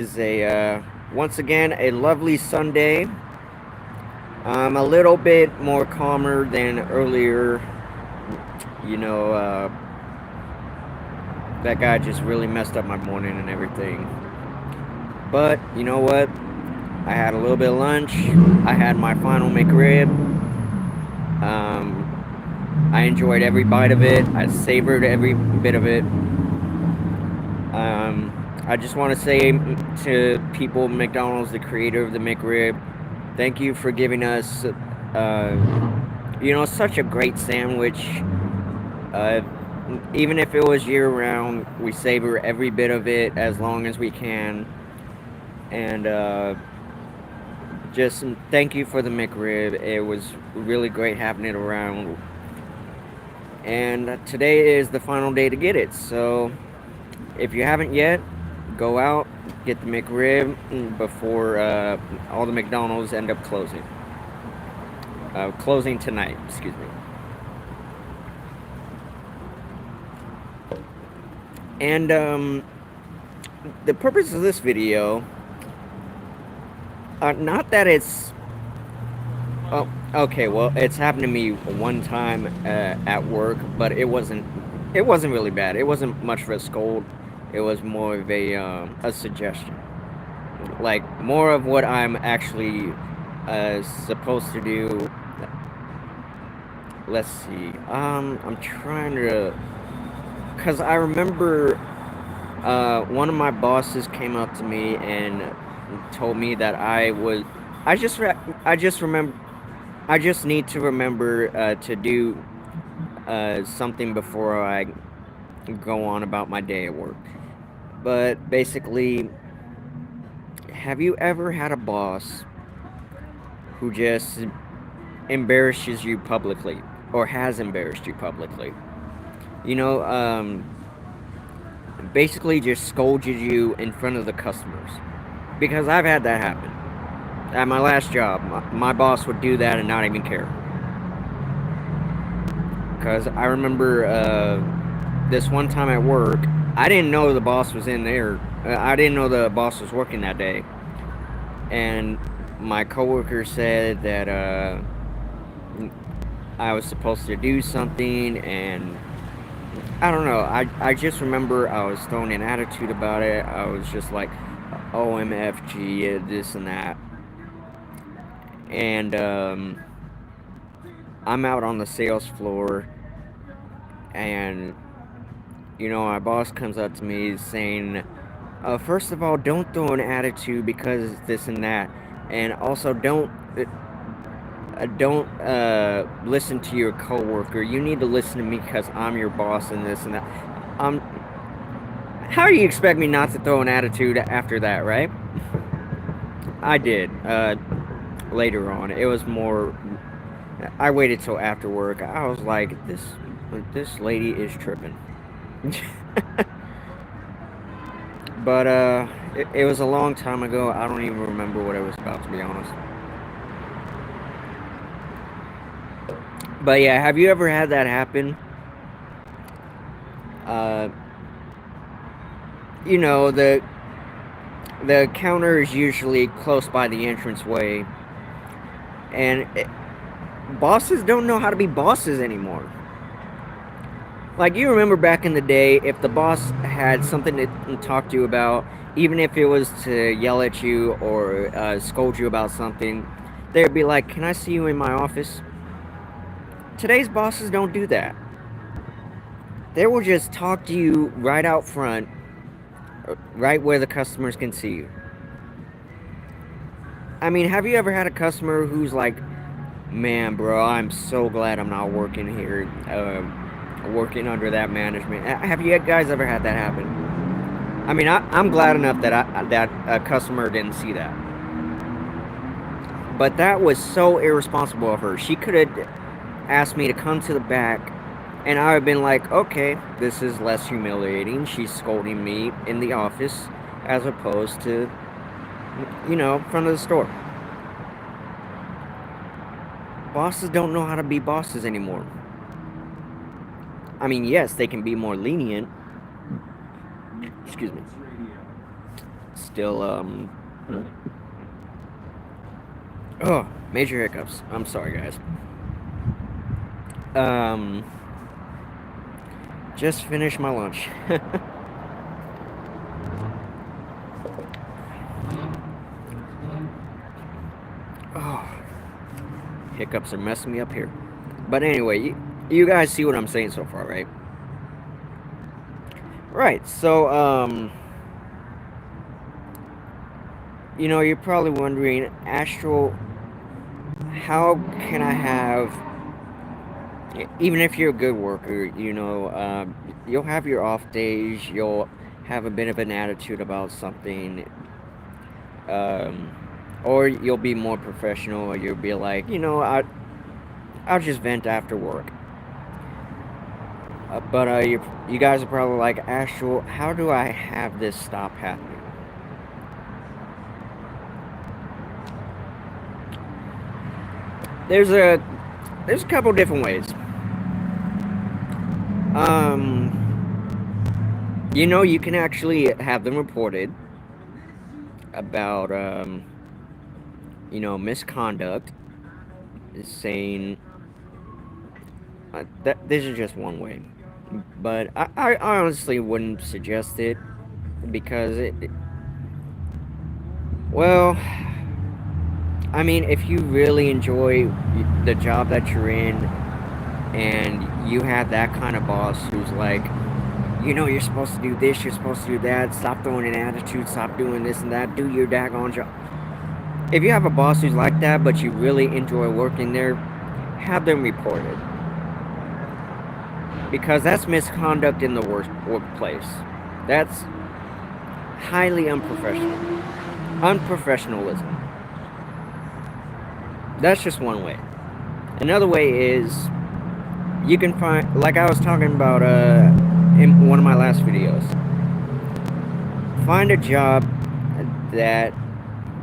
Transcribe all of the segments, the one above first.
Is a once again a lovely Sunday. A little bit more calmer than earlier. You know, that guy just really messed up my morning and everything. But you know what? I had a little bit of lunch. I had my final McRib. I enjoyed every bite of it. I savored every bit of it. I just want to say to people, McDonald's, the creator of the McRib, thank you for giving us, such a great sandwich. Uh, Even if it was year round, we savor every bit of it as long as we can. And just thank you for the McRib. It was really great having it around. And today is the final day to get it. So if you haven't yet, go out, get the McRib before all the McDonald's end up closing. Closing tonight, excuse me. And the purpose of this video, not that it's, oh, okay, well, it's happened to me one time at work, but it wasn't really bad. It wasn't much of a scold. It was more of a suggestion, like more of what I'm actually supposed to do. Let's see. I'm trying to, cause I remember one of my bosses came up to me and told me that I just remember, I just need to remember to do something before I go on about my day at work. But basically, have you ever had a boss who just embarrasses you publicly or has embarrassed you publicly? You know, basically just scolded you in front of the customers. Because I've had that happen. At my last job, my boss would do that and not even care. Because I remember this one time at work, I didn't know the boss was in there. I didn't know the boss was working that day. And my coworker said that I was supposed to do something, and I don't know. I just remember I was throwing an attitude about it. I was just like, OMFG, this and that. And I'm out on the sales floor, and my boss comes up to me saying, first of all, don't throw an attitude because this and that, and also don't listen to your coworker. You need to listen to me because I'm your boss and this and that. Um, how do you expect me not to throw an attitude after that, right? I did. Later on, it was more. I waited till after work. I was like, this lady is tripping. But it was a long time ago. I don't even remember what it was about, to be honest. But yeah, have you ever had that happen? Uh, the counter is usually close by the entranceway, and bosses don't know how to be bosses anymore. Like, you remember back in the day, if the boss had something to talk to you about, even if it was to yell at you or scold you about something, they'd be like, "Can I see you in my office?" Today's bosses don't do that. They will just talk to you right out front, right where the customers can see you. I mean, have you ever had a customer who's like, "Man, bro, I'm so glad I'm not working here, working under that management." Have you guys ever had that happen? I mean, I'm glad enough that a customer didn't see that. But that was so irresponsible of her. She could have asked me to come to the back, and I would have been like, okay, this is less humiliating. She's scolding me in the office as opposed to, front of the store. Bosses don't know how to be bosses anymore. I mean, yes, they can be more lenient. Excuse me. still oh, major hiccups. I'm sorry, guys. Um, just finished my lunch. Oh, hiccups are messing me up here. But anyway, you guys see what I'm saying so far, right? Right. So you're probably wondering, Astral, how can I have, even if you're a good worker, you'll have your off days, you'll have a bit of an attitude about something, um, or you'll be more professional, or you'll be like, I'll just vent after work. But you guys are probably like, Astral, how do I have this stop happening? There's a couple different ways. You can actually have them reported about misconduct, saying that this is just one way. But I honestly wouldn't suggest it because well, I mean, if you really enjoy the job that you're in and you have that kind of boss who's like, you're supposed to do this, you're supposed to do that, stop throwing an attitude, stop doing this and that, do your daggone job. If you have a boss who's like that, but you really enjoy working there, have them reported. Because that's misconduct in the workplace. That's highly unprofessional. Unprofessionalism. That's just one way. Another way is, you can find, like I was talking about in one of my last videos, find a job that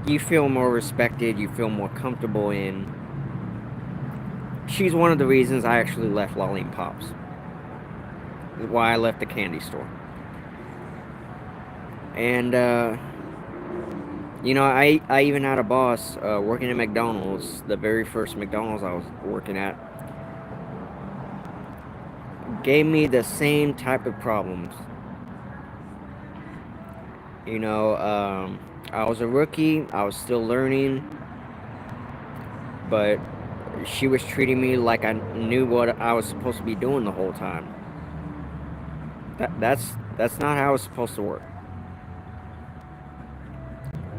you feel more respected, you feel more comfortable in. She's one of the reasons I actually left Lollipops. Why I left the candy store. And I even had a boss working at McDonald's, the very first McDonald's I was working at, gave me the same type of problems. I was a rookie, I was still learning, but she was treating me like I knew what I was supposed to be doing the whole time. That's not how it's supposed to work.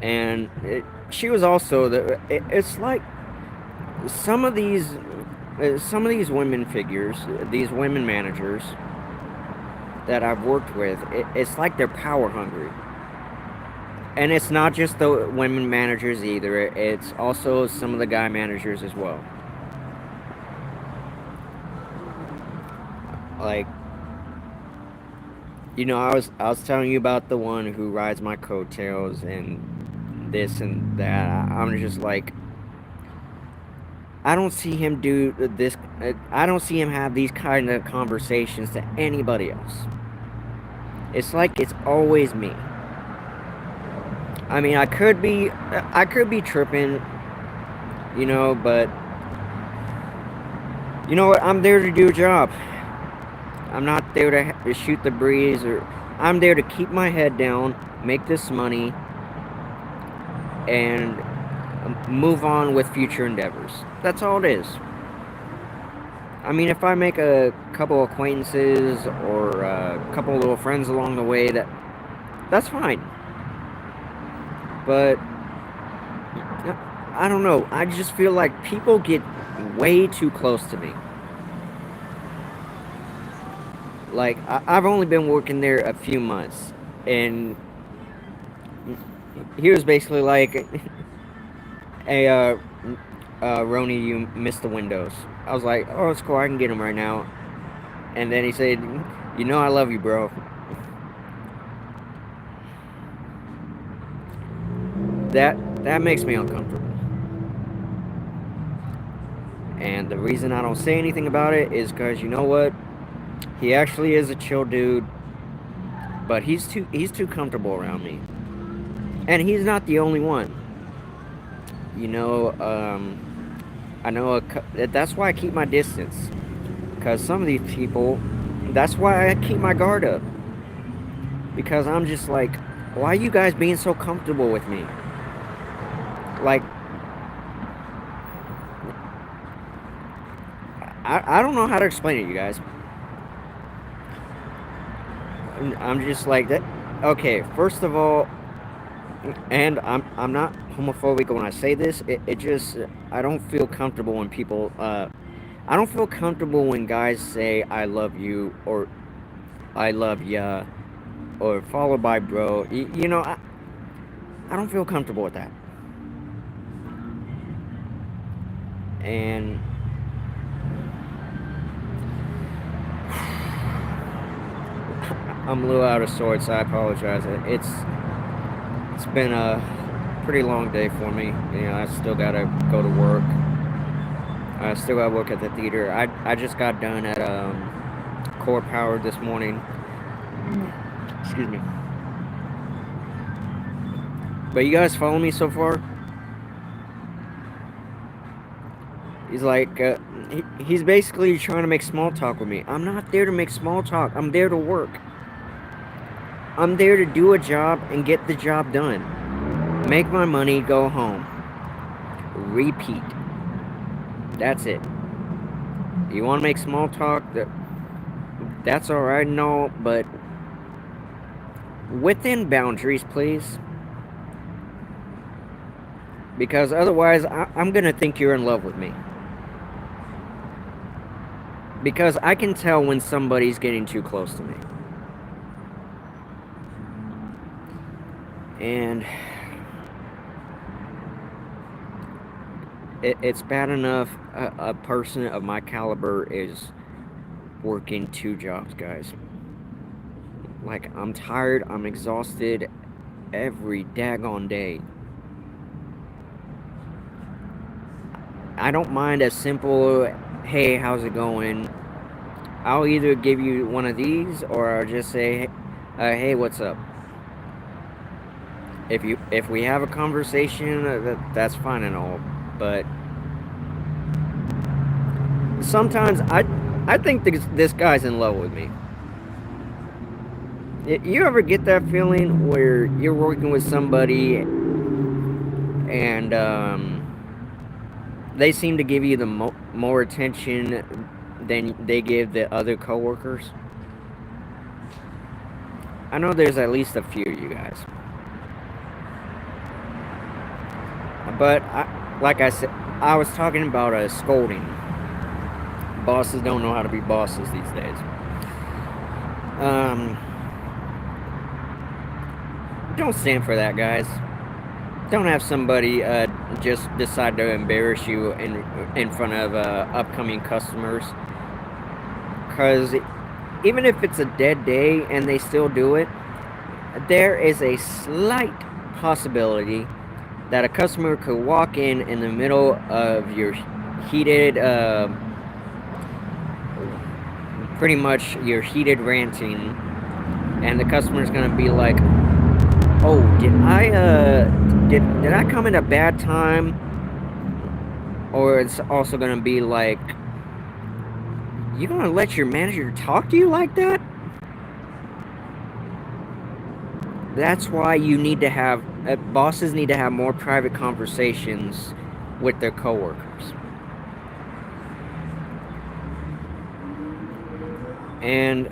And she was also it's like some of these women figures, these women managers that I've worked with, it's like they're power hungry. And it's not just the women managers either, it's also some of the guy managers as well. Like, I was telling you about the one who rides my coattails and this and that. I'm just like, I don't see him do this. I don't see him have these kind of conversations to anybody else. It's like it's always me. I mean, I could be tripping, but you know what? I'm there to do a job. I'm not there to shoot the breeze, or I'm there to keep my head down, make this money, and move on with future endeavors. That's all it is. I mean, if I make a couple acquaintances or a couple little friends along the way, that's fine. But I don't know. I just feel like people get way too close to me. Like, I've only been working there a few months, and he was basically like, hey, Roni, you missed the windows. I was like, oh, it's cool, I can get them right now. And then he said, I love you, bro. That makes me uncomfortable. And the reason I don't say anything about it is because, you know what? He actually is a chill dude, but he's too comfortable around me. And he's not the only one. You know, I know that's why I keep my distance. Because some of these people, that's why I keep my guard up. Because I'm just like, why are you guys being so comfortable with me? Like, I don't know how to explain it, you guys. I'm just like that. Okay, first of all, and I'm not homophobic when I say this. It just I don't feel comfortable when people I don't feel comfortable when guys say I love you or I love ya or followed by bro. You know, I don't feel comfortable with that. And I'm a little out of sorts. So I apologize. It's been a pretty long day for me. You know, I still gotta go to work. I still gotta work at the theater. I just got done at Core Power this morning. Excuse me. But you guys follow me so far? He's like, he's basically trying to make small talk with me. I'm not there to make small talk. I'm there to work. I'm there to do a job and get the job done. Make my money, go home. Repeat. That's it. You want to make small talk? That's alright and all, but within boundaries, please. Because otherwise, I'm going to think you're in love with me. Because I can tell when somebody's getting too close to me. And it's bad enough a person of my caliber is working 2 jobs, guys. Like, I'm tired, I'm exhausted every daggone day. I don't mind a simple, hey, how's it going? I'll either give you one of these or I'll just say, hey, what's up? If we have a conversation, that's fine and all, but sometimes I think this guy's in love with me. You ever get that feeling where you're working with somebody and they seem to give you the more attention than they give the other coworkers? I know there's at least a few of you guys. But, like I said, I was talking about scolding. Bosses don't know how to be bosses these days. Don't stand for that, guys. Don't have somebody just decide to embarrass you in front of upcoming customers. Because even if it's a dead day and they still do it, there is a slight possibility that a customer could walk in the middle of your heated, pretty much your heated ranting, and the customer's gonna be like, "Oh, did I come at a bad time?" Or it's also gonna be like, "You gonna let your manager talk to you like that?" That's why you need to have bosses need to have more private conversations with their coworkers. And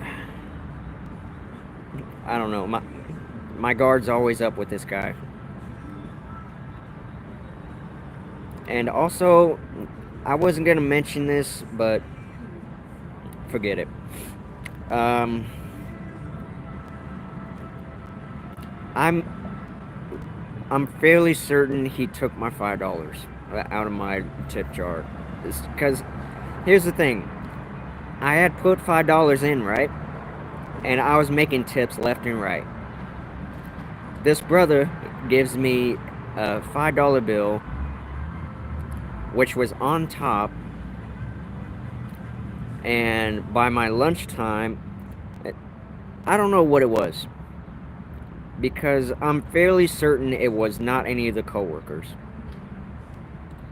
I don't know, my guard's always up with this guy. And also, I wasn't gonna mention this, but forget it. I'm fairly certain he took my $5 out of my tip jar. Because here's the thing, I had put $5 in, right? And I was making tips left and right. This brother gives me a $5 bill, which was on top, and by my lunchtime, I don't know what it was. because I'm fairly certain it was not any of the coworkers.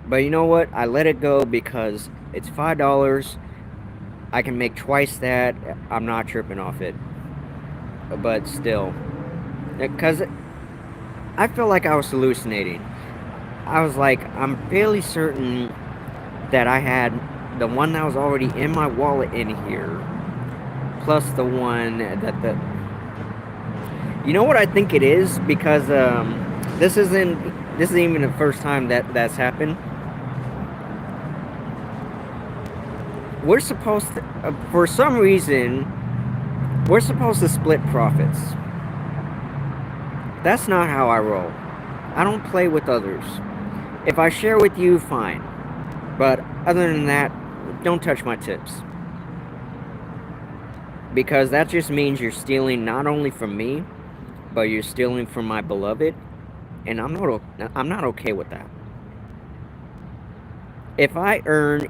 But you know what? I let it go because it's $5. I can make twice that. I'm not tripping off it. But still, because I felt like I was hallucinating. I was like, I'm fairly certain that I had the one that was already in my wallet in here, plus the one that the. You know what I think it is, because this isn't even the first time that that's happened. We're supposed to, for some reason, we're supposed to split profits. That's not how I roll. I don't play with others. If I share with you, fine. But other than that, don't touch my tips. Because that just means you're stealing not only from me, but you're stealing from my beloved, and I'm not okay with that. If I earn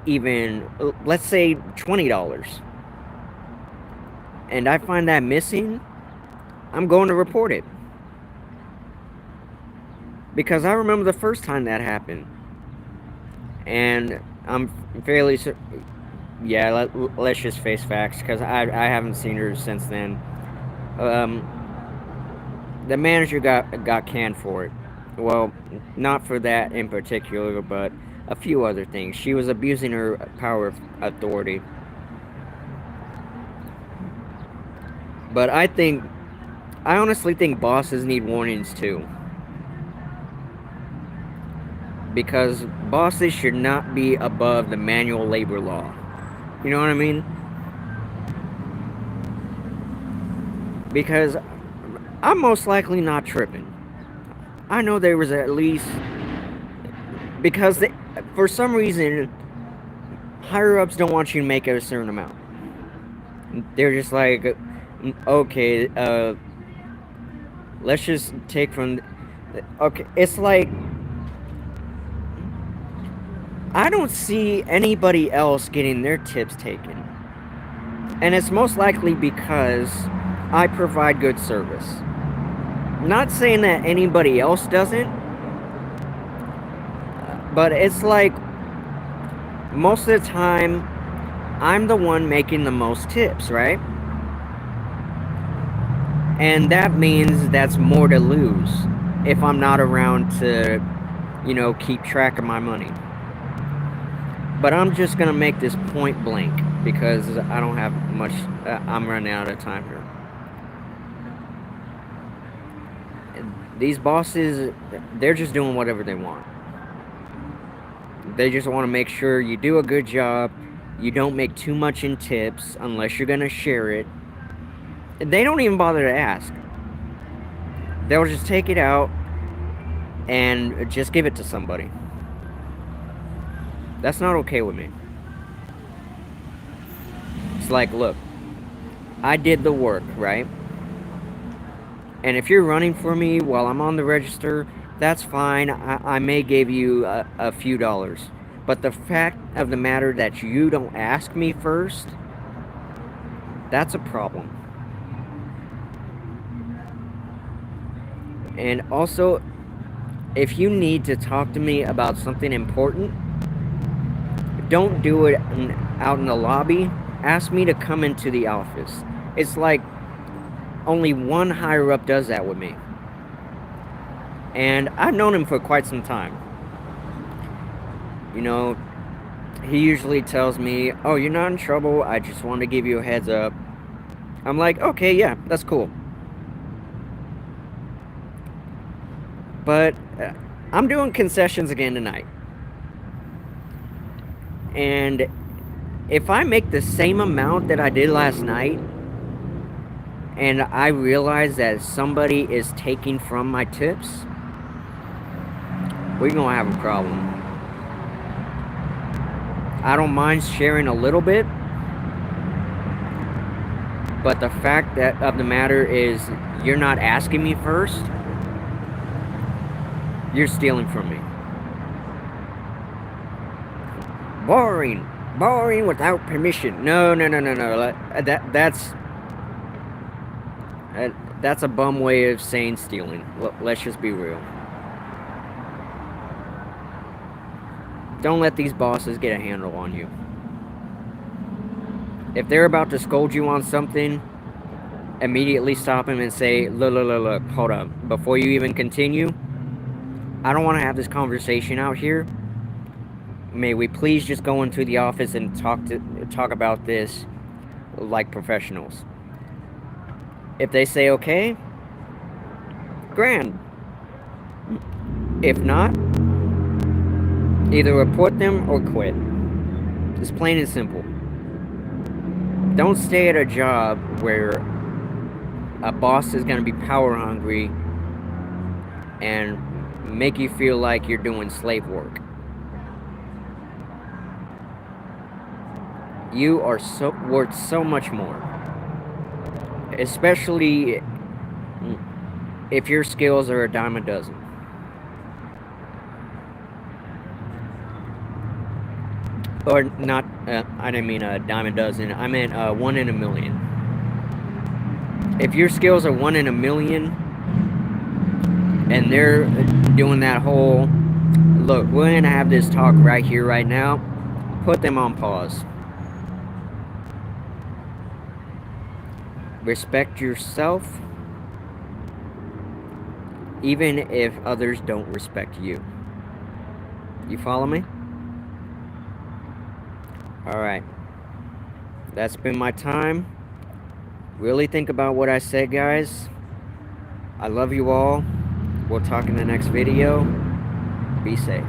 even, let's say, $20, and I find that missing, I'm going to report it. Because I remember the first time that happened. And I'm fairly yeah, let's just face facts, because I haven't seen her since then. Um, the manager got canned for it. Well, not for that in particular, but a few other things. She was abusing her power of authority. But I honestly think bosses need warnings too. Because bosses should not be above the manual labor law. You know what I mean? Because I'm most likely not tripping. I know there was at least, because for some reason, higher ups don't want you to make a certain amount. They're just like, okay, let's just take from. Okay, it's like, I don't see anybody else getting their tips taken. And it's most likely because I provide good service. Not saying that anybody else doesn't, but it's like most of the time I'm the one making the most tips, right? And that means that's more to lose if I'm not around to, keep track of my money. But I'm just gonna make this point blank because I don't have much. I'm running out of time here. These bosses, they're just doing whatever they want. They just want to make sure you do a good job. You don't make too much in tips unless you're gonna share it. They don't even bother to ask. They'll just take it out and just give it to somebody. That's not okay with me. It's like, look, I did the work, right? And if you're running for me while I'm on the register, that's fine. I may give you a few dollars. But the fact of the matter that you don't ask me first, that's a problem. And also, if you need to talk to me about something important, don't do it out in the lobby. Ask me to come into the office. It's like only one higher up does that with me. And I've known him for quite some time. He usually tells me, oh, you're not in trouble. I just want to give you a heads up. I'm like, okay, yeah, that's cool. But I'm doing concessions again tonight. And if I make the same amount that I did last night, and I realize that somebody is taking from my tips, we're gonna have a problem. I don't mind sharing a little bit, but the fact of the matter is, you're not asking me first. You're stealing from me. Borrowing without permission. No. that's a bum way of saying stealing. Let's just be real. Don't let these bosses get a handle on you. If they're about to scold you on something, immediately stop them and say, look, hold up. Before you even continue, I don't want to have this conversation out here. May we please just go into the office and talk about this like professionals. If they say okay, grand. If not, either report them or quit. It's plain and simple. Don't stay at a job where a boss is going to be power hungry and make you feel like you're doing slave work. You are worth so much more. Especially if your skills are a dime a dozen. Or not, I didn't mean a dime a dozen. I meant 1 in a million. If your skills are 1 in a million, and they're doing that whole, look, we're going to have this talk right here, right now, put them on pause. Respect yourself, even if others don't respect you. You follow me? Alright. That's been my time. Really think about what I said, guys. I love you all. We'll talk in the next video. Be safe.